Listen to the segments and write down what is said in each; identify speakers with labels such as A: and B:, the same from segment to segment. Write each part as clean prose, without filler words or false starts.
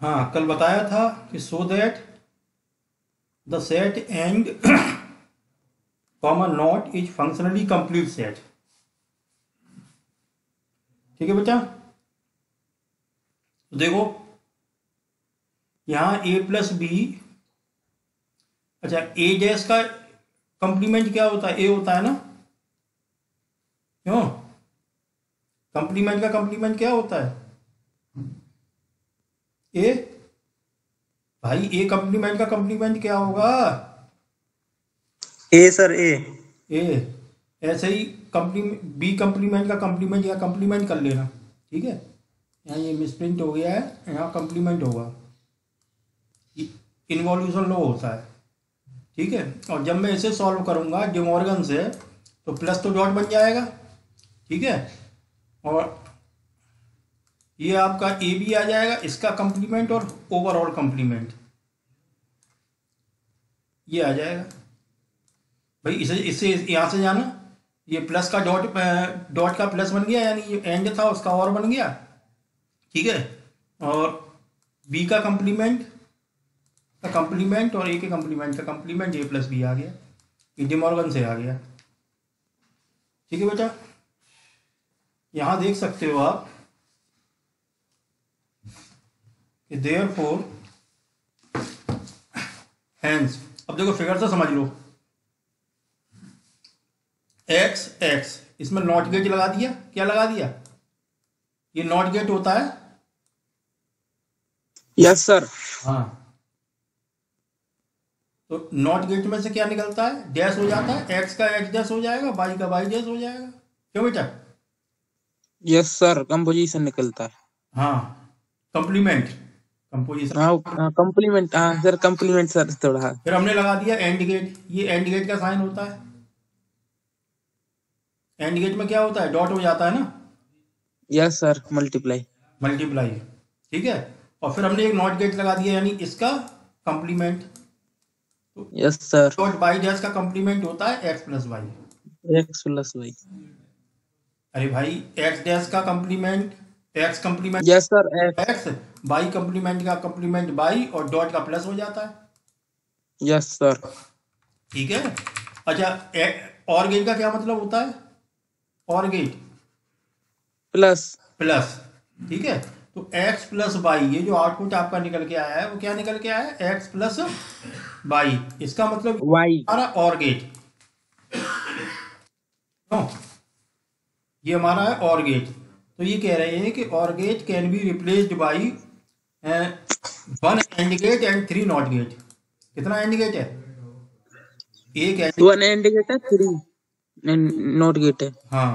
A: हाँ, कल बताया था कि सो that the set and comma not is functionally complete set. ठीक है बच्चा, तो देखो यहाँ a प्लस बी, अच्छा ए डैश का कंप्लीमेंट क्या होता है? ए होता है ना, क्यों? कंप्लीमेंट का कंप्लीमेंट क्या होता है? ए। भाई ए कंप्लीमेंट का कंप्लीमेंट क्या होगा?
B: ए सर, ए।
A: ए। ऐसे ही कंप्लीमेंट बी कंप्लीमेंट का कंप्लीमेंट या कंप्लीमेंट कर लेना। ठीक है, यहाँ ये मिसप्रिंट हो गया है, यहाँ कंप्लीमेंट होगा, इन्वॉल्यूशन लो होता है। ठीक है, और जब मैं इसे सॉल्व करूँगा डे मॉर्गन से, तो प्लस तो डॉट बन जाएगा। ठीक है, और ये आपका ए बी आ जाएगा, इसका कंप्लीमेंट और ओवरऑल कंप्लीमेंट ये आ जाएगा। भाई इसे इससे यहाँ से जाना, ये प्लस का डॉट, डॉट का प्लस बन गया, यानी ये एंड था उसका और बन गया। ठीक है, और बी का कंप्लीमेंट और ए के कंप्लीमेंट का कंप्लीमेंट, ए प्लस बी आ गया, ये डे मॉर्गन से आ गया। ठीक है बेटा, यहाँ देख सकते हो आप कि देयरफॉर हैंस, अब देखो फिगर से समझ लो, एक्स एक्स, इसमें नॉट गेट लगा दिया, क्या लगा दिया? ये नॉट गेट होता है।
B: Yes sir.
A: हाँ, तो नॉट गेट में से क्या निकलता है? डैश हो जाता है, एक्स का एक्स डैश हो जाएगा, वाई का वाई डैश हो जाएगा। क्यों बेटा?
B: यस सर, कंपोजिशन निकलता है।
A: हाँ, कंप्लीमेंट, कंपोजिशन।
B: हाँ, कम्प्लीमेंट, हाँ सर, कम्प्लीमेंट सर थोड़ा।
A: फिर हमने लगा दिया एंड गेट, ये एंड गेट का साइन होता है। एंड गेट में क्या होता है? डॉट हो जाता है ना,
B: यस सर, मल्टीप्लाई।
A: मल्टीप्लाई। ठीक है, और फिर हमने एक नॉट गेट लगा दिया, यानी इसका complement.
B: Yes sir.
A: Dot by dash का कंप्लीमेंट होता है X plus Y.
B: X plus Y.
A: अरे भाई, एक्स डैश का complement X, complement
B: yes sir, X.
A: X, by complement का कंप्लीमेंट बाई, और डॉट का प्लस हो जाता है।
B: Yes sir.
A: ठीक है, अच्छा और गेट का क्या मतलब होता है? और गेट
B: प्लस।
A: प्लस। ठीक है, तो x प्लस वाई, ये जो आउटपुट आपका निकल के आया है वो क्या निकल के आया है? x plus Y. इसका मतलब
B: वाई।
A: हमारा और गेट, क्यों? ये हमारा है और गेट। तो ये कह रहे हैं कि or gate can be replaced by 1 and gate and 3 not gate. कितना एंड गेट है? एक एंड।
B: 1 एंड गेट है, 3 नॉट गेट है।
A: हाँ,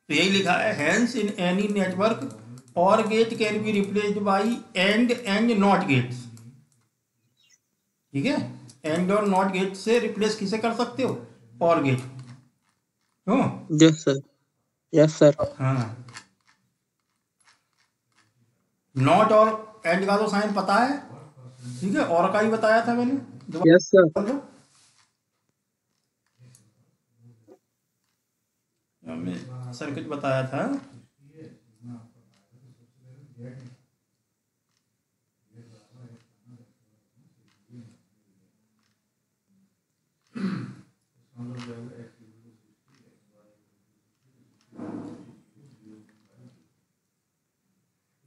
A: तो यही लिखा है, hence in any network or gate can be replaced by and not gates. ठीक है, एंड और नॉट गेट से रिप्लेस किसे कर सकते हो? और गेट, क्यों?
B: Yes sir. Yes sir.
A: हाँ, नॉट और एंड का तो साइन पता है। ठीक है, और का ही बताया था मैंने,
B: यस सर।
A: दोबारा बोल दो। हमने सर्किट बताया था।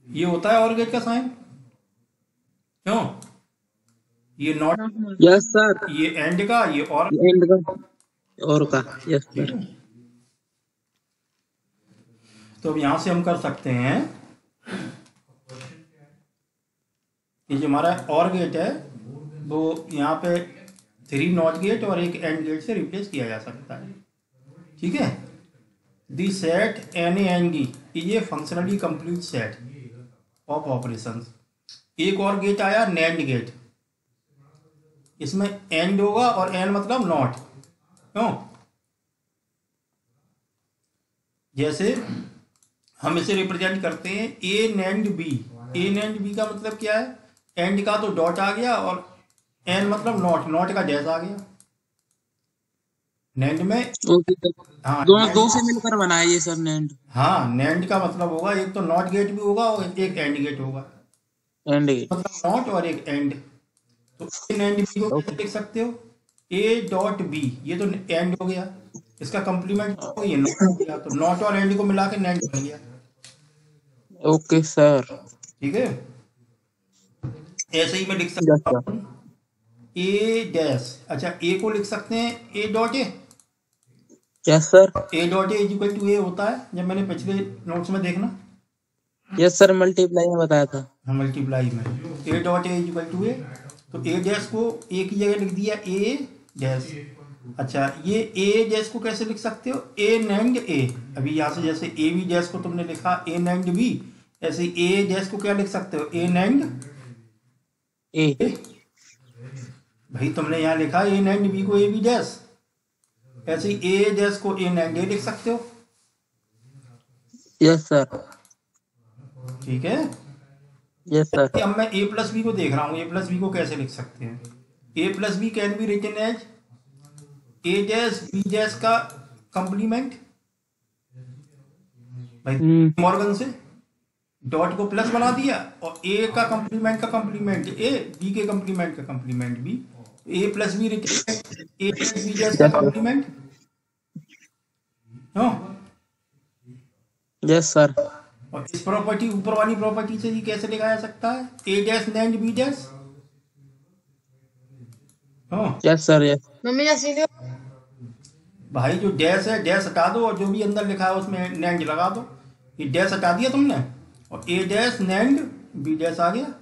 A: ये होता है और गेट का साइन, क्यों? ये नॉट,
B: यस सर।
A: ये एंड का, ये और।
B: एंड का और का। यस
A: ठीक
B: सर।
A: है, तो अब यहां से हम कर सकते हैं कि जो हमारा और गेट है वो यहाँ पे 3 नॉट गेट और एक एंड गेट से रिप्लेस किया जा सकता है। ठीक है, the set N N D is a functionally complete set of operations. एक और गेट आया नैंड गेट, इसमें एंड होगा और एन मतलब नॉट, क्यों? जैसे हम इसे रिप्रेजेंट करते हैं ए नैंड बी। ए नैंड बी का मतलब क्या है? एंड का तो डॉट आ गया और एन मतलब नॉट, नॉट का डैश आ गया नैंड में।
B: ओके सर,
A: हाँ
B: दो से मिलकर बनाया ये सर नैंड।
A: हाँ, नैंड का मतलब होगा एक तो नॉट गेट भी होगा और एक एंड गेट होगा।
B: And gate.
A: मतलब नॉट और एक एंड। तो इन एंड बी को कैसे
B: ओके।
A: लिख सकते हो? ए डॉट बी, ये तो एंड हो गया, इसका कंप्लीमेंट हो ये नॉट हो गया, तो नॉट और एंड को मिला के नेंड बन गया।
B: Okay sir.
A: ठीक है, ऐसे ही मैं लिख
B: यस
A: सकता
B: सर।
A: हूँ ए डैश, अच्छा ए को लिख सकते हैं A dot A.
B: Yes sir.
A: A dot A is equal to A होता है, जब मैंने पिछले नोट्स में देखना,
B: यस सर, मल्टीप्लाई में बताया था।
A: मल्टीप्लाई में A dot A is equal to A, तो ए डैश को ए की जगह लिख दिया ए डैश। अच्छा, ये ए डैश को कैसे लिख सकते हो? ए नैंड ए। अभी यहाँ से जैसे ए बी डैश को तुमने लिखा ए नैंड बी, ऐसे ए डैश को क्या लिख सकते हो? ए नैंड
B: ए।
A: ए। भाई तुमने यहाँ लिखा ए नैंड बी को ए बी डैश, ऐसे ही ए डैश को ए नैंड ए लिख सकते हो।
B: Yes sir.
A: ठीक है,
B: यस सर।
A: अब मैं ए प्लस बी को देख रहा हूँ, ए प्लस बी को कैसे लिख सकते हैं? A plus B can be written as A dash B dash का कंप्लीमेंट। भाई मॉर्गन से डॉट को प्लस बना दिया और ए का कंप्लीमेंट ए, बी के कंप्लीमेंट का complement B, A plus B written A dash B dash का
B: यस सर।
A: कंप्लीमेंट। हाँ,
B: यस सर।
A: और इस प्रॉपर्टी, ऊपर वाली प्रॉपर्टी से ये कैसे लिखा जा सकता है? ए डैश नैंड बी डैश। हाँ
B: यस सर। यस।
C: मम्मी जैसे लियो।
A: भाई, जो डैश है डैश हटा दो और जो भी अंदर लिखा है उसमें नैंड लगा दो। ये डैश हटा दिया तुमने और A dash NAND B dash आ गया।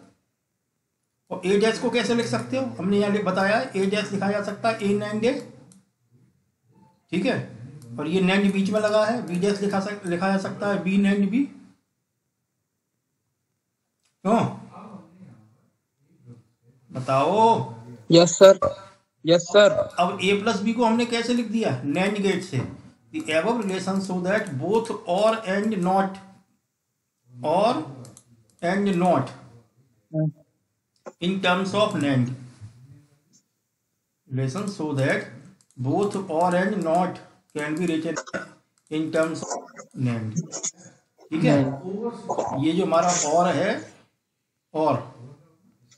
A: और ए डैश को कैसे लिख सकते हो? हमने यहाँ बताया ए डैश लिखा जा सकता है ए नैंड ए। ठीक है, और ये नैंड बीच में लगा है, बी डैश लिखा जा सकता है बी नैंड बी। क्यों बताओ?
B: Yes sir. Yes sir.
A: अब ए प्लस बी को हमने कैसे लिख दिया? नैंड गेट से। The above relation so that both or and not, or and not in terms of NAND relation, so that both or and not can be written in terms of NAND। ठीक है, ये जो हमारा और है, और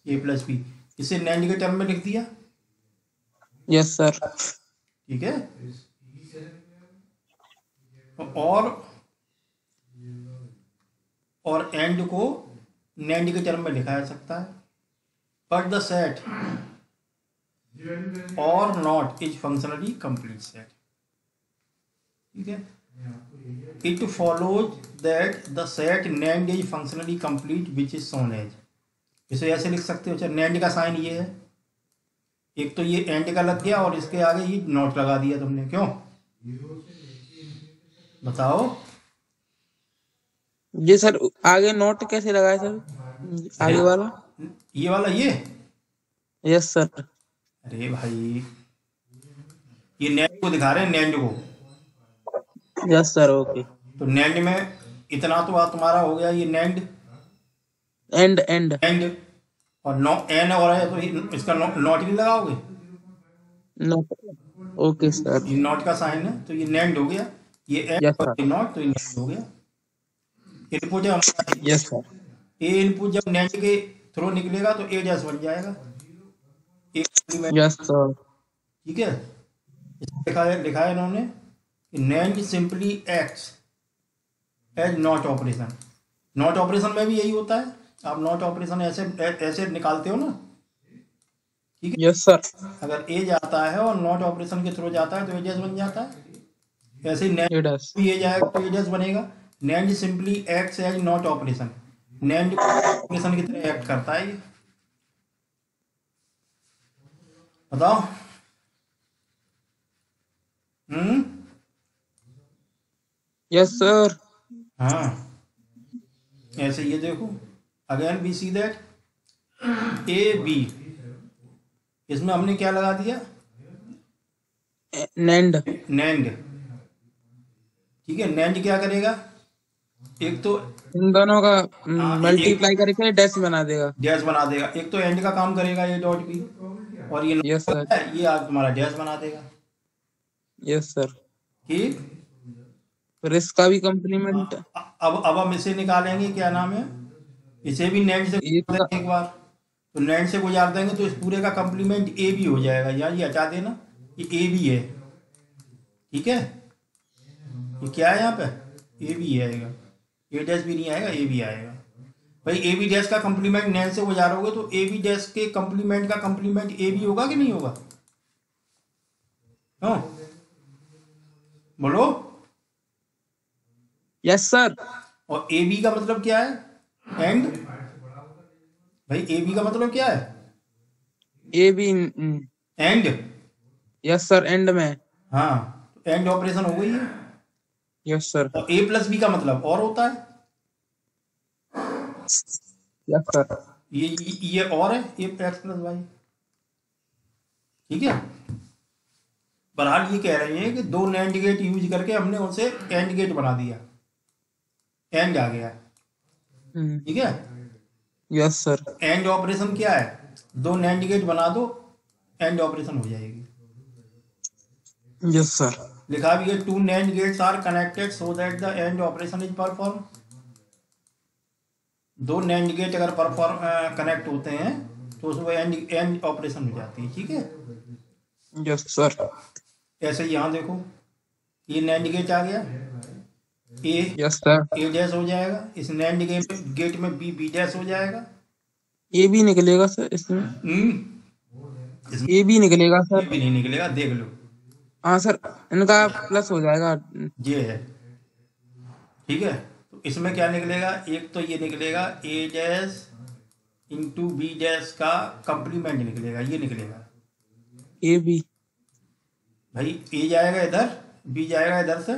A: A plus B, इसे NAND के टर्म में लिख दिया।
B: Yes sir.
A: ठीक है, और एंड को NAND के टर्म में लिखा जा सकता है। But the set or not is functionally complete set। ठीक है, it follows that the set NAND is functionally complete which is shown as। इसे ऐसे लिख सकते हो, अच्छा NAND का साइन ये है, एक तो ये एंड का लग गया और इसके आगे ये नॉट लगा दिया तुमने, क्यों बताओ?
B: जी सर, आगे नोट कैसे लगाए सर, आगे वाला?
A: ये वाला ये।
B: Yes sir.
A: अरे भाई, ये नैंड को दिखा रहे हैं, नैंड को।
B: Yes sir. ओके।
A: तो नैंड में इतना तो तुम्हारा हो गया, ये नैंड
B: एंड एंड
A: एंड, और नो एन और है तो इसका नॉट नहीं लगाओगे?
B: नोट। Okay sir.
A: ये नॉट का साइन है तो ये नैंड हो गया, ये एन
B: यस
A: और
B: सर।
A: ये नॉट, तो ये नैंड हो गया। इनपुट है हमारा,
B: यस सर।
A: ए इनपुट जब नैंड के थ्रू निकलेगा तो ए डैश बन जाएगा, एक एलिमेंट।
B: Yes sir.
A: ठीक है, लिखा है इन्होंने nand simply acts as not operation. Not operation में भी यही होता है, आप नॉट ऑपरेशन ऐसे ऐसे निकालते हो ना। ठीक है,
B: यस सर।
A: अगर ए जाता है और नॉट ऑपरेशन के थ्रू जाता है तो ए डैश बन जाता है। ऐसे ही नैंड
B: यस।
A: भी ए जाएगा तो ए डैश बनेगा। Nand simply acts as not operation, nand operation की तरह एक्ट करता है ये। बताओ।
B: Yes sir.
A: हाँ, ऐसे ये देखो, again we see that A B, इसमें हमने क्या लगा दिया?
B: नैंड।
A: नैंड। ठीक है, नैंड क्या करेगा? एक तो
B: इन दोनों का
A: हाँ,
B: मल्टीप्लाई करके डैश बना देगा।
A: डैश बना देगा, एक तो एंड का काम करेगा ए डॉट बी, और ये
B: यस सर।
A: है, ये आज तुम्हारा डैश बना देगा।
B: Yes sir.
A: ठीक,
B: फिर इसका भी कंप्लीमेंट।
A: अब हम इसे निकालेंगे, क्या नाम है? इसे भी नेट से
B: एक
A: गुजार
B: का
A: देंगे एक बार। तो नेट से गुजार देंगे तो इस पूरे का कंप्लीमेंट ए बी हो जाएगा, यार ये हटा देना, ये ए बी है। ठीक है, ये क्या है यहाँ पे, ए बी आएगा, ए डैश भी नहीं आएगा, ए बी आएगा। भाई ए बी डैश का कंप्लीमेंट नेट से गुजारोगे तो ए बी डैश के कंप्लीमेंट का कंप्लीमेंट ए बी होगा कि नहीं होगा? हाँ बोलो।
B: Yes sir.
A: और ए बी का मतलब क्या है, एंड। भाई ए बी का मतलब क्या है,
B: A B.
A: And.
B: Yes sir, and में।
A: हाँ, तो एंड ऑपरेशन हो गई है।
B: Yes sir.
A: और ए प्लस बी का मतलब और होता है,
B: यस सर।
A: ये और है, ए एक्स प्लस वाई। ठीक है, बहरहाल ये कह रहे हैं कि दो नैंड गेट यूज करके हमने उसे एंड गेट बना दिया, एंड आ गया। ठीक है,
B: यस सर।
A: एंड ऑपरेशन क्या है, दो नैंड गेट बना दो, एंड ऑपरेशन हो जाएगी।
B: Yes sir.
A: लिखा भी है, two NAND gates are connected so that the and operation is perform. दो नैंड गेट अगर परफॉर्म कनेक्ट होते हैं तो उसमें एंड ऑपरेशन हो जाती है। ठीक है,
B: यस सर।
A: ऐसे ही यहाँ देखो, ये नैंड गेट आ गया, ए
B: यस सर।
A: ए डैश हो जाएगा, इस नैंड गेट में बी बी डैश हो जाएगा।
B: ए भी निकलेगा सर इसमें।
A: इसमें
B: ए भी निकलेगा
A: ये
B: सर।
A: भी नहीं निकलेगा, देख लो,
B: हाँ सर, इनका प्लस हो जाएगा।
A: ये है। ठीक है, तो इसमें क्या निकलेगा, एक तो ये निकलेगा A dash into B dash का कंप्लीमेंट निकलेगा, ये निकलेगा।
B: A B.
A: भाई ए जाएगा इधर, बी जाएगा इधर से,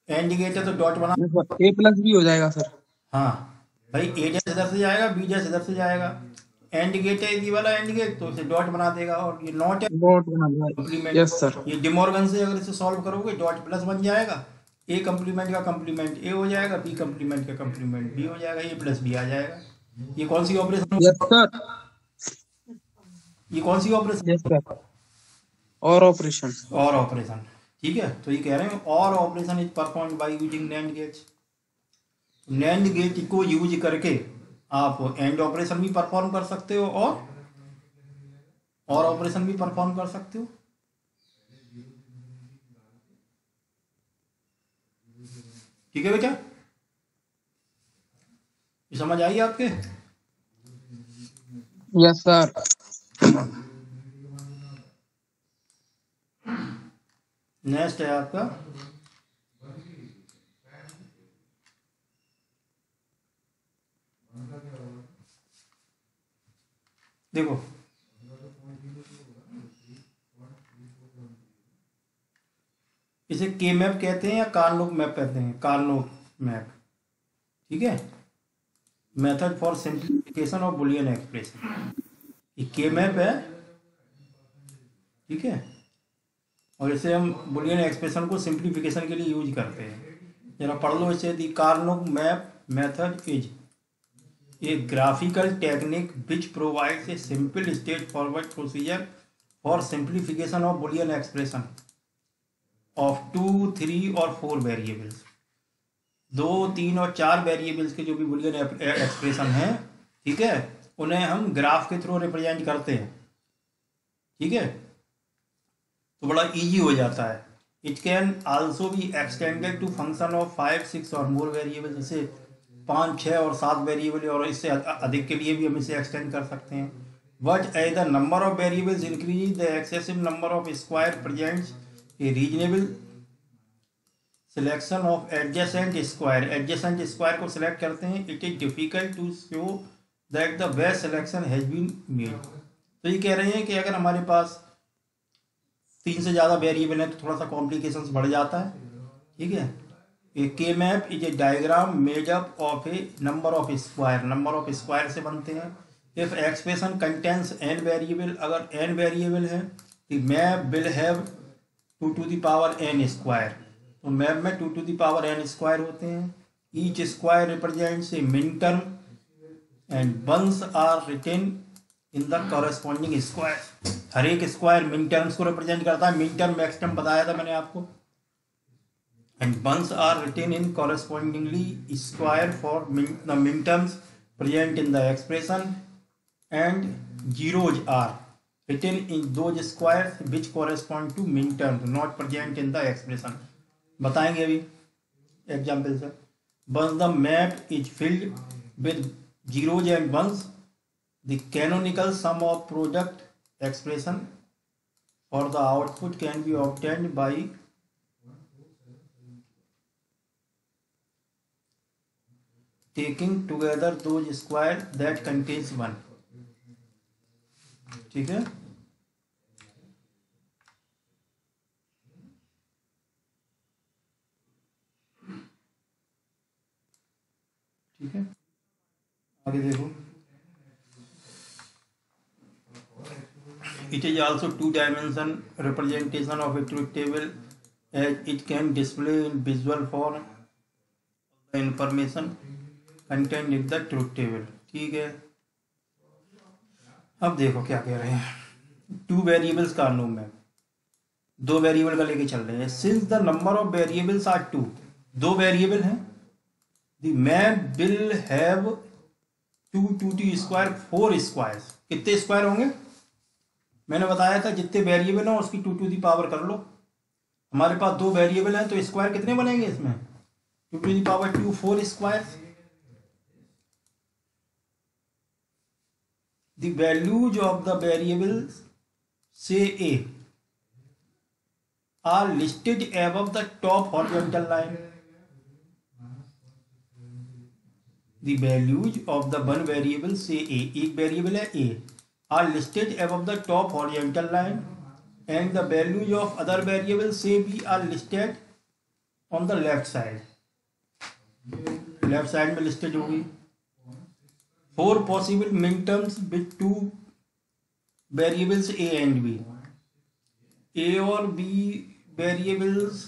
A: एंड गेट है तो डॉट बना।
B: ए प्लस भी हो जाएगा सर।
A: हाँ भाई, ए डैश इधर से जाएगा, बी डैश इधर से जाएगा, एंड गेट है ये वाला एंड गेट, तो इसे डॉट बना देगा। और ये नॉट है
B: डॉट बना दिया।
A: Complement,
B: yes sir.
A: ये डिमॉर्गन से अगर इसे सॉल्व करोगे डॉट प्लस बन जाएगा, ए कंप्लीमेंट का कंप्लीमेंट ए हो जाएगा, बी कंप्लीमेंट का कंप्लीमेंट बी हो जाएगा, ए प्लस बी आ जाएगा। ये कौन सी ऑपरेशन,
B: यस सर।
A: ये कौन सी operation,
B: yes sir. Or operation.
A: Or operation. ठीक है, तो ये कह रहे हैं or operation is performed by using NAND gates. NAND gate को यूज करके आप एंड ऑपरेशन भी परफॉर्म कर सकते हो और ऑपरेशन भी परफॉर्म कर सकते हो। ठीक है बेटा, ये समझ आई आपके?
B: Yes sir.
A: नेक्स्ट है आपका देखो, इसे के मैप कहते हैं या कार्नोग मैप कहते हैं, कार्नोग मैप। ठीक है, method for simplification of Boolean expression, ये के मैप है। ठीक है, और इसे हम बुलियन एक्सप्रेशन को सिंप्लीफिकेशन के लिए यूज करते हैं। जरा पढ़ लो इसे, the Karnaugh map method is a graphical technique which provides a simple straightforward procedure for simplification of Boolean expression of 2, 3 और 4 वेरिएबल्स। 2, 3 और 4 वेरिएबल्स के जो भी बुलियन एक्सप्रेशन हैं, ठीक है, उन्हें हम ग्राफ के थ्रू रिप्रेजेंट करते हैं। ठीक है, तो बड़ा इजी हो जाता है। It can also be extended to function of 5, 6 और मोर वेरिएबल, जैसे 5, 6 और 7 वेरिएबल, और इससे अधिक के लिए भी हम इसे एक्सटेंड कर सकते हैं। But as the number of variables increase the excessive number of square presents a reasonable selection of adjacent square. Adjacent square को सिलेक्ट करते हैं, it is difficult to show that the best selection has been made. तो ये कह रहे हैं कि अगर हमारे पास 3 से ज़्यादा वेरिएबल है तो थोड़ा सा कॉम्प्लिकेशंस बढ़ जाता है। ठीक है, a K map is a diagram made up of a number of square, number of square से बनते हैं। If expression contains N variable, अगर एन वेरिएबल है the map will have 2 to the power N square. तो map में 2 to the power N square होते हैं। Each square represents a min term and ones are written in the corresponding square. हर एक square मिन terms को represent करता है। मिन टर्म मैक्स टर्म बताया था मैंने आपको। and ones are written in correspondingly square for the min terms present in the expression, and zeros are written in those squares which correspond to min terms not present in the expression. बताएंगे अभी example से. Once the map is filled with zeros and ones, the canonical sum of product expression for the output can be obtained by taking together those square that contains one. ठीक है. ठीक है, आगे देखो. It is also two-dimension representation of a truth table, as it can display in visual form the information contained in the truth table. ठीक है. अब देखो क्या कह रहे हैं. टू वेरिएबल्स का नो मैप, दो वेरिएबल का लेके चल रहे हैं. Since the number of variables are two, दो वेरिएबल हैं, the map will have two to the square four squares. कितने स्क्वायर होंगे? मैंने बताया था जितने वेरिएबल हो उसकी टू टू दी पावर कर लो. हमारे पास दो वेरिएबल हैं तो स्क्वायर कितने बनेंगे इसमें? Two to the power two, four square. The values of the variables say a are listed above the top horizontal line. The values of the one variable say a, एक variable है a, are listed above the top horizontal line, and the values of other variables say b are listed on the left side. Left side में listed होगी. Four possible minterms with two variables a and b. a और b variables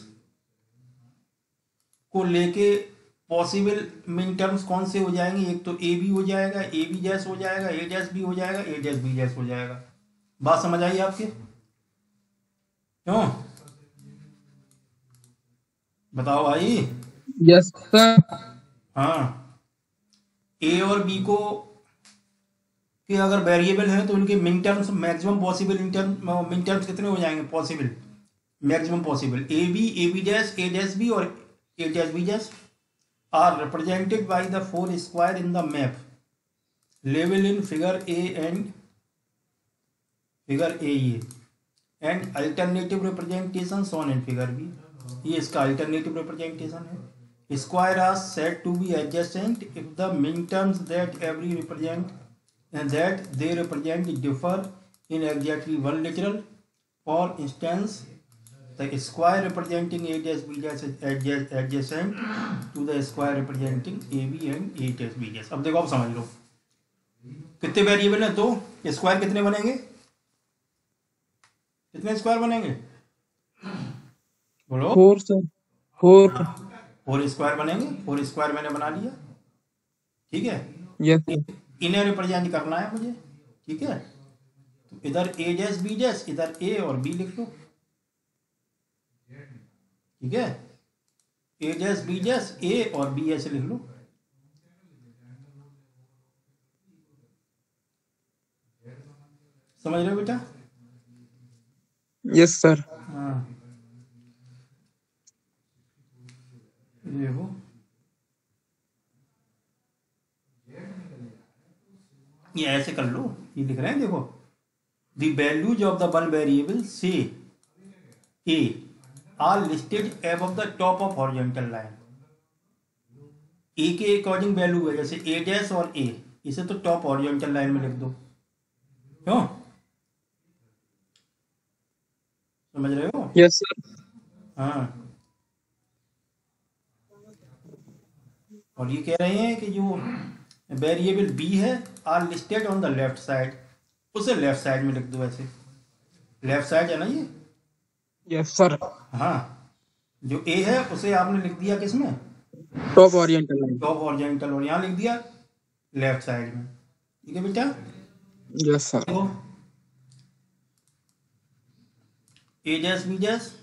A: को लेके possible minterms कौन से हो जाएंगे? एक तो ए बी हो जाएगा, ए बी जैस हो जाएगा, ए डैश बी हो जाएगा, ए डैश बी जैस हो जाएगा. बात समझ आई आपके? क्यों बताओ भाई.
B: Yes sir.
A: हाँ, ए और बी को कि अगर वेरिएबल है तो उनके min terms maximum possible min terms कितने हो जाएंगे? Possible maximum possible. A B dash B और A dash B dash are represented by the four square in the map level in figure A and figure A ये, and alternative representation shown in figure B. ये इसका alternative representation है. Square are said to be adjacent if the minterms that they represent differ in exactly one literal. For instance, the square representing a dash b dash is adjacent to the square representing ab and a dash b dash. अब देखो, आप समझ लो कितने variable है तो square कितने बनेंगे? कितने स्क्वायर बनेंगे बोलो?
B: Four sir. Four.
A: Four square बनेंगे. फोर स्क्वायर मैंने बना लिया. ठीक है.
B: Yes sir.
A: इन्हें रिप्रेजेंट करना है मुझे. ठीक है, तो इधर ए डैश बी डैश, इधर ए और बी लिख लो. ठीक है, ए डैश बी डैश, ए और बी ऐसे लिख लो. समझ रहे हो बेटा?
B: Yes sir.
A: हाँ, देखो ये ऐसे कर लो. ये लिख रहे हैं देखो, the values of the one variable से A are listed above the top of horizontal line. A के अकॉर्डिंग वैल्यू है, जैसे ए डैश और ए, इसे तो टॉप हॉरिजॉन्टल लाइन में लिख दो. क्यों? समझ रहे हो?
B: Yes sir.
A: हाँ, और ये कह रहे हैं कि जो वेरिएबल बी है are listed on the left side, उसे लेफ्ट साइड में लिख दो. ऐसे लेफ्ट साइड है ना ये.
B: Yes sir.
A: हाँ, जो ए है उसे आपने लिख दिया किस में?
B: Top oriental line.
A: Top horizontal, और यहाँ लिख दिया लेफ्ट साइड में. ठीक है बेटा?
B: Yes sir.
A: देखो ए डैश बी डैश,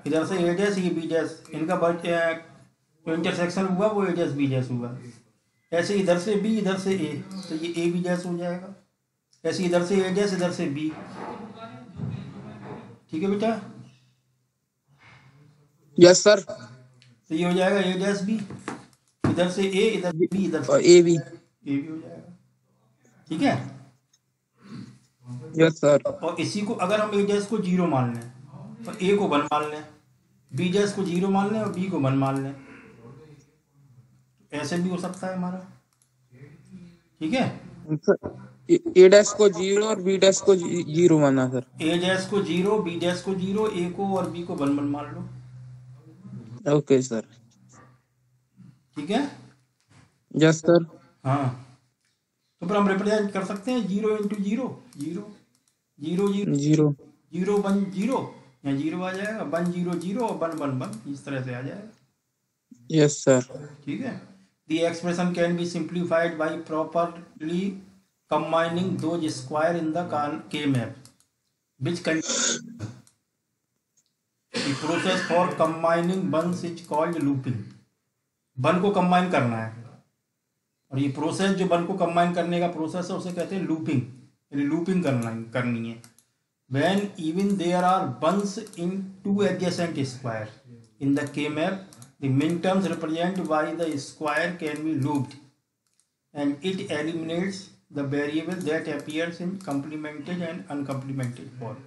A: इधर से ए डैश ये बी डैश, इनका तो इंटरसेक्शन हुआ वो ए डैश बी डैश हुआ। ऐसे इधर से बी इधर से ए, तो ये ए बी डैश हो जाएगा। ऐसे इधर से ए डैश इधर से बी। ठीक है बेटा,
B: यस सर।
A: तो ये हो जाएगा ए डैश बी, इधर से ए इधर बी इधर से
B: और ए बी।
A: ए भी हो जाएगा। ठीक है,
B: यस सर।
A: और इसी को अगर हम ए डैश को 0 मान लें तो ए को 1 मान लें, बी डैश को 0 मान लें और बी को 1 मान लें, ऐसे भी हो सकता है हमारा। ठीक है,
B: ए डैश को 0 और बी डैश को 0 माना सर।
A: ए डैश को 0, बी डैश को 0, ए को और बी को 1 1 मान लो।
B: Okay sir.
A: ठीक है,
B: यस सर।
A: हाँ, तो फिर हम रिप्रेजेंट कर सकते हैं 0 इंटू 0, 0 0 0
B: 0
A: 0 1 0, या 0 आ जाएगा, 1 0 0 और 1 1 1, इस तरह से आ जाएगा।
B: Yes sir.
A: ठीक है, the expression can be simplified by properly combining those square in the K-map, which contains the process for combining buns is called looping। बन को कंबाइन करना है, और ये प्रोसेस जो बन को कंबाइन करने का प्रोसेस है उसे कहते हैं लूपिंग, यानी लूपिंग करनी है। when even there are buns in two adjacent square in the K-map, the minterms represented by the square can be looped and it eliminates the variable that appears in complemented and uncomplemented form।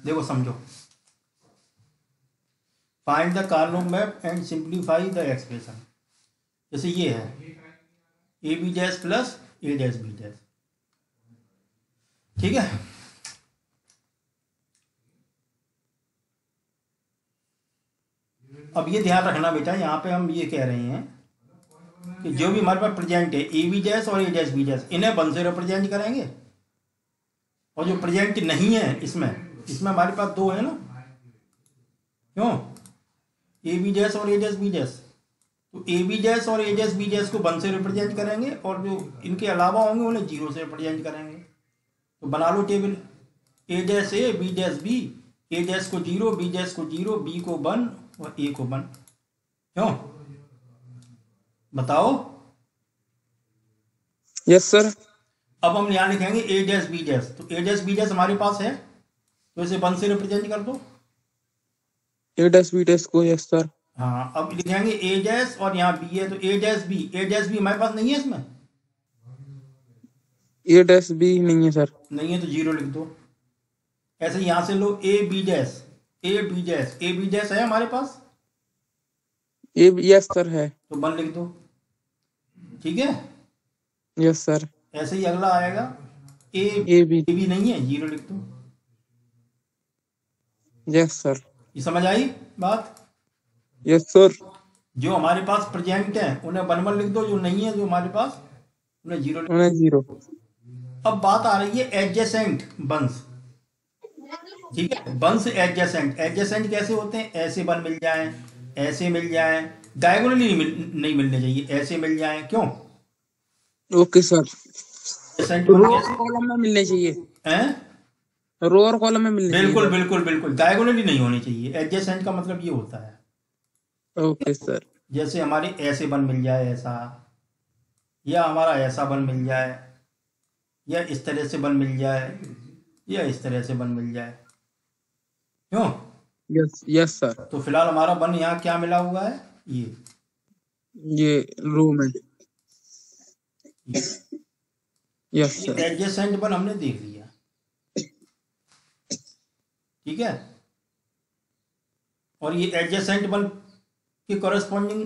A: देखो समझो, find the Carnot map and simplify the expression। जैसे ये है A B dash plus A dash B dash. ठीक है, अब ये ध्यान रखना बेटा, यहाँ पे हम ये कह रहे हैं कि जो भी हमारे पास प्रेजेंट है ए बी डैश और ए डैश बी डैश, इन्हें वन से रिप्रेजेंट करेंगे, और जो प्रेजेंट नहीं है इसमें हमारे पास दो है ना, क्यों, ए बी डैश और ए डैश बी डैश, तो ए बी डैश और ए डैश बी डैश को वन से रिप्रेजेंट करेंगे और जो इनके अलावा होंगे उन्हें 0 से रिप्रेजेंट करेंगे। तो बना लो table, A dash A B dash B, A dash को 0, बी डैश को 0, बी को 1 और ए को 1। क्यों, बताओ।
B: Yes sir.
A: अब हम यहाँ लिखेंगे ए डैश बी डैश, तो ए डैश बी डैश हमारे पास है तो इसे 1 से रिप्रेजेंट कर दो,
B: ए डैश बी डैश को। Yes sir.
A: हाँ, अब लिखेंगे ए डैश और यहाँ बी है तो ए डैश बी हमारे पास नहीं है, इसमें
B: ए डैश बी नहीं है सर।
A: नहीं है तो 0 लिख दो। ऐसे यहां से लो ए बी डैश है हमारे पास,
B: यस सर है,
A: तो 1 लिख दो। ठीक है,
B: यस सर।
A: ऐसे ही अगला आएगा
B: ए बी
A: नहीं है, 0 लिख दो।
B: Yes sir.
A: ये समझ आई बात।
B: Yes sir.
A: जो हमारे पास प्रेजेंट है उन्हें 1 1 लिख दो, जो नहीं है जो हमारे पास उन्हें 0 लिख दो।
B: 0।
A: अब बात आ रही है एडजेसेंट बंस। ठीक है, बंस एडजेसेंट कैसे होते हैं, ऐसे बन मिल जाए, ऐसे मिल जाए, डायगोनली नहीं मिलने चाहिए, ऐसे मिल जाए। क्यों,
B: ओके सर।
A: रो
B: और कॉलम में मिलने चाहिए,
A: हैं,
B: रो और कॉलम में मिलने
A: बिल्कुल बिल्कुल बिल्कुल, डायगोनली नहीं होनी चाहिए। एडजेसेंट का मतलब ये होता है,
B: ओके सर।
A: जैसे हमारे ऐसे बन मिल जाए ऐसा, या हमारा ऐसा बन मिल जाए, या इस तरह से बन मिल जाए, या इस तरह से बन मिल जाए। क्यों,
B: यस सर।
A: तो फिलहाल हमारा बन यहाँ क्या मिला हुआ है, ये
B: रो में। Yes sir.
A: एडजेसेंट बन हमने देख लिया। ठीक है, और ये एडजेसेंट बन की कॉरेस्पॉन्डिंग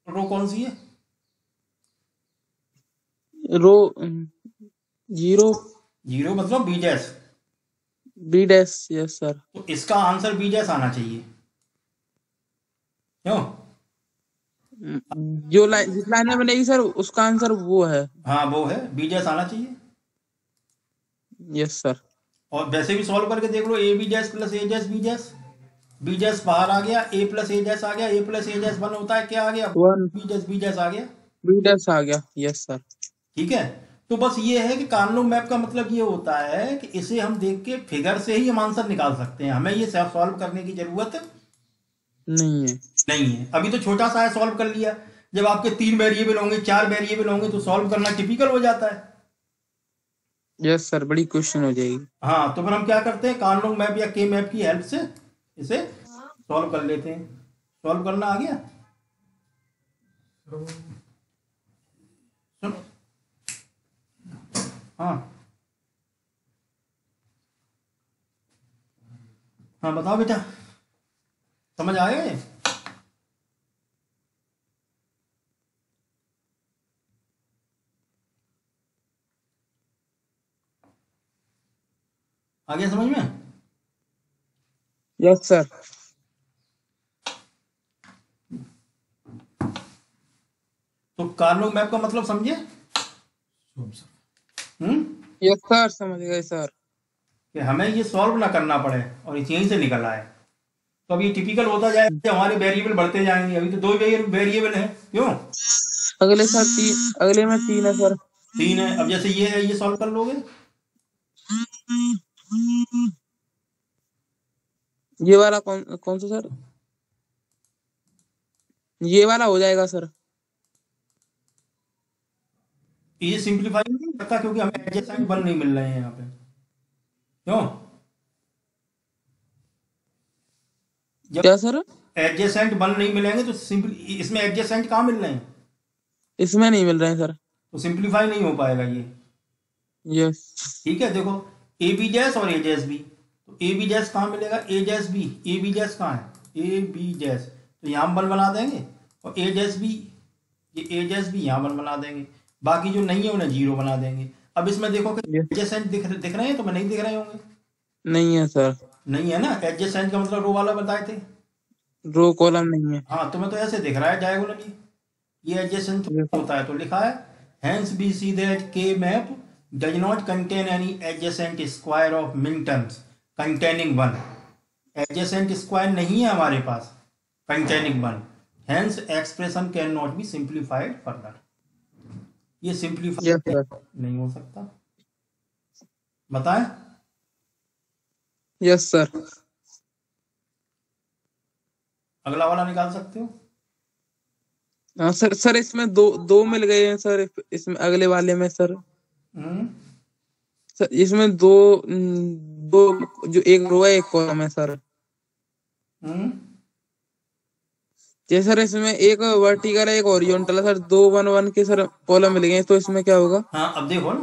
A: रो कौन सी है,
B: रो 0
A: मतलब B dash.
B: B dash. Yes sir.
A: तो इसका आंसर बी डैश आना चाहिए। क्यों,
B: जो जिस लाइन में बनेगी सर उसका आंसर वो है।
A: हाँ वो है, बी डैश आना चाहिए।
B: Yes sir.
A: और वैसे भी सॉल्व करके देख लो, A B dash plus A dash B dash बाहर आ गया, ए प्लस ए डैश आ गया, ए प्लस ए डैश 1 होता है, क्या आ गया,
B: 1
A: बी डैश आ गया।
B: बी डैश आ गया। Yes sir.
A: ठीक है, तो बस ये है कि कार्नो मैप का मतलब ये होता है कि इसे हम देख के फिगर से ही हम आंसर निकाल सकते हैं, हमें ये सॉल्व करने की जरूरत
B: नहीं है।
A: नहीं है, अभी तो छोटा सा है, सॉल्व कर लिया। जब आपके 3 वेरिएबल होंगे, 4 वेरिएबल होंगे, तो सॉल्व करना टिपिकल हो जाता है।
B: यस सर, बड़ी क्वेश्चन हो जाएगी।
A: हाँ, तो फिर हम क्या करते हैं, कार्नोग मैप या के मैप की हेल्प से इसे सॉल्व कर लेते हैं। सॉल्व करना आ गया? सुनो। हाँ हाँ, बताओ बेटा, समझ आया ये? आ गया समझ में?
B: Yes sir.
A: तो कार्नोग मैप का मतलब समझे?
B: यस सर, समझ गए सर।
A: कि हमें ये सॉल्व ना करना पड़े और ये यहीं से निकल आए। तो अब ये टिपिकल होता जाएगा कि हमारे वेरिएबल बढ़ते जाएंगे। अभी तो 2 वेरिएबल हैं, क्यों?
B: अगले सर अगले में 3 है सर।
A: 3 है। अब जैसे ये है, ये सॉल्व कर लोगे?
B: ये वाला कौन कौन सा सर? ये वाला हो जाएगा सर।
A: ये सिंप्लीफाई नहीं करता क्योंकि हमें एडजेसेंट वन नहीं मिल रहे हैं यहाँ पे, क्यों? जब
B: क्या सर?
A: एडजेसेंट वन नहीं मिलेंगे तो सिंपल इसमें एडजेसेंट कहाँ मिल रहे हैं?
B: इसमें नहीं मिल रहे हैं सर।
A: तो सिंप्लीफाई नहीं हो पाएगा ये।
B: यस।
A: ठीक है, देखो, ए बी जैस और ए जैस बी। तो ए बी जैस कहाँ मिलेगा? ए जैस बी। ए बी जैस कहाँ है? ए बी जैस, तो यहाँ हम वन बना देंगे। और ए जैस बी, ये ए जैस बी यहाँ वन बना देंगे। बाकी जो नहीं है उन्हें जीरो बना देंगे। अब इसमें देखो कि
B: यस।
A: एडजेसेंट दिख रहे हैं, तो मैं नहीं दिख रहे होंगे।
B: नहीं है सर।
A: नहीं है ना? एडजेसेंट का मतलब रो वाला बताए थे।
B: रो कॉलम नहीं है।
A: हाँ, तुम्हें तो ऐसे दिख रहा है डायगोनली। ये एडजेसेंट
B: यस।
A: होता है, तो लिखा है hence we see that K map does not contain any adjacent square of minterms containing one. Adjacent square नहीं है हमारे पास containing one, hence expression can not be simplified further. ये
B: यस
A: सिंप्लीफाइड
B: सर।
A: नहीं हो सकता। बताएं?
B: Yes sir.
A: अगला वाला निकाल सकते हो?
B: हाँ सर। सर इसमें दो दो मिल गए हैं सर, इसमें अगले वाले में सर।
A: हम्म।
B: सर इसमें दो, जो एक रो है एक कॉलम है सर।
A: हम्म।
B: जैसे सर इसमें एक वर्टिकल है एक हॉरिजॉन्टल है सर, दो वन वन के सर कॉलम मिल गए हैं, तो इसमें क्या होगा?
A: हाँ, अब देखो ना,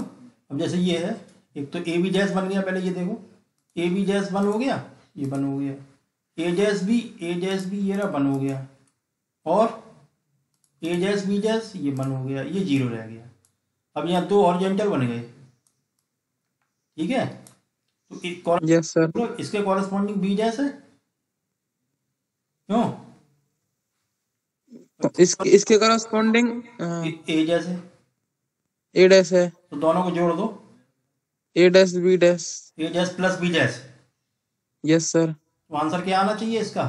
A: अब जैसे ये है, एक तो ए बी जैस बन गया, पहले ये देखो, ए बी जैस वन हो गया, ये वन हो गया। ए जैस बी ये रहा वन हो गया। और ए जैस बी जैस ये वन हो गया, ये जीरो रह गया। अब यहाँ दो हॉरिजॉन्टल बन गए, ठीक है? तो एक
B: यस सर।
A: इसके कॉरेस्पॉन्डिंग बी जैस है, क्यों?
B: इसके इसके करस्पॉन्डिंग
A: ए जैस है,
B: ए डैश है।
A: तो दोनों को जोड़ दो,
B: ए डैश बी डैश।
A: ए जैस प्लस बी जैस।
B: Yes sir.
A: तो आंसर क्या आना चाहिए इसका?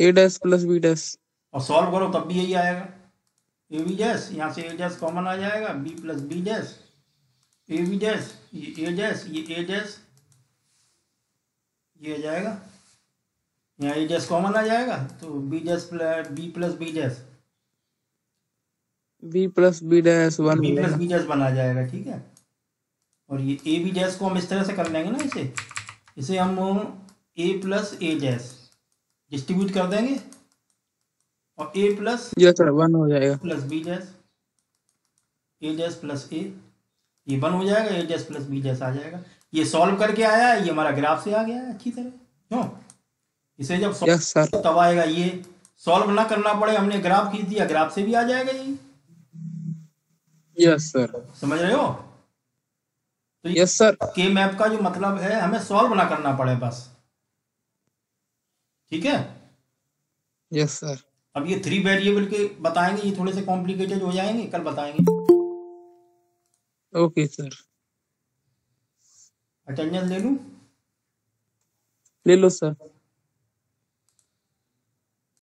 B: ए डैश प्लस बी डैश।
A: और सॉल्व करो तब भी यही आएगा। ए बी जैस, यहाँ से ए जैस कॉमन आ जाएगा, बी प्लस बी जैस, ए बी जैस, ये ए जैस, ये ए जैस, ये आ जाएगा। यहाँ ए जैस कॉमन आ जाएगा, तो बी जैस बी प्लस बी जैस,
B: B plus B dash one
A: B
B: हो
A: प्लस
B: जाएगा।
A: बी जैस बना जाएगा, ठीक है? और ये ए बी जैस को हम इस तरह से कर लेंगे ना, इसे इसे हम ए प्लस ए जैस डिस्ट्रीब्यूट कर देंगे, और A plus
B: yes sir, one हो जाएगा।
A: प्लस बी जैस, ए जैस प्लस ए, ये वन हो जाएगा, ए जैस प्लस बी जैस आ जाएगा। ये सॉल्व करके आया है, ये हमारा ग्राफ से आ गया है अच्छी तरह, क्यों? इसे जब
B: यस सर।
A: सॉल्व तब आएगा, ये सॉल्व ना करना पड़े, हमने ग्राफ खींच दिया, ग्राफ से भी आ जाएगा ये।
B: Yes sir.
A: समझ रहे हो? तो ये
B: यस सर।
A: के मैप का जो मतलब है, हमें सॉल्व ना करना पड़े बस, ठीक है?
B: Yes sir.
A: अब ये 3 वेरिएबल के बताएंगे, ये थोड़े से कॉम्प्लिकेटेड हो जाएंगे, कल बताएंगे।
B: Okay sir.
A: अटेंडेंस ले लूं?
B: ले लो सर।